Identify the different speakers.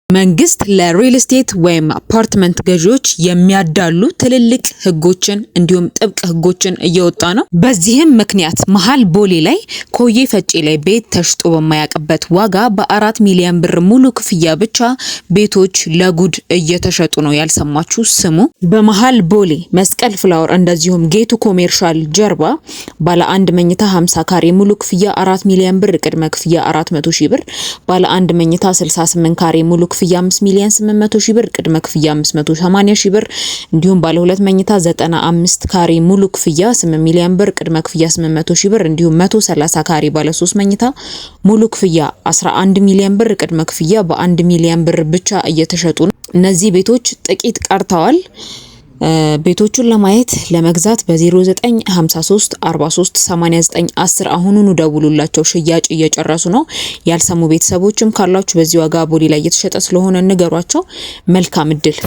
Speaker 1: መንግስት ለሪል ስቴት ወይም አፓርትመንት ገዢዎች የሚያዳሉ ትልልቅ ህጎችን እንዲሁም ጥብቅ ህጎችን እየወጣ ነው። በዚህም ምክንያት መሃል ቦሌ ላይ ኮዬ ፈጬ ላይ ቤት ተሽጦ በማያውቅበት ዋጋ በ4 ሚሊዮን ብር ሙሉ ክፍያ ብቻ ቤቶች ለጉድ እየተሸጡ ነው። ያልሰማችሁ ስሙ። በመሃል ቦሌ መስቀል ፍላወር እንደዚሁም ጌቱ ኮሜርሻል ጀርባ ባለ አንድ መኝታ 50 ካሬ ሙሉ ክፍያ 4 ሚሊዮን ብር ቅድመ ክፍያ 400 ሺህ ብር፣ ባለ አንድ መኝታ 68 ካሬ ሙሉ ክፍያ 5 ሚሊዮን 800 ሺህ ብር ቅድመ ክፍያ 580 ሺህ ብር፣ እንዲሁም ባለ ሁለት መኝታ 95 ካሬ ሙሉ ክፍያ 8 ሚሊዮን ብር ቅድመ ክፍያ 800 ሺህ ብር፣ እንዲሁም 130 ካሬ ባለ 3 መኝታ ሙሉ ክፍያ 11 ሚሊዮን ብር ቅድመ ክፍያ በ1 ሚሊዮን ብር ብቻ እየተሸጡ ነው። እነዚህ ቤቶች ጥቂት ቀርተዋል። ቤቶቹን ለማየት ለመግዛት በ0953 43 89 10 አሁኑኑ ደውሉላቸው። ሽያጭ እየጨረሱ ነው። ያልሰሙ ቤተሰቦችም ካላችሁ በዚህ ዋጋ ቦሌ ላይ እየተሸጠ ስለሆነ ንገሯቸው። መልካም እድል።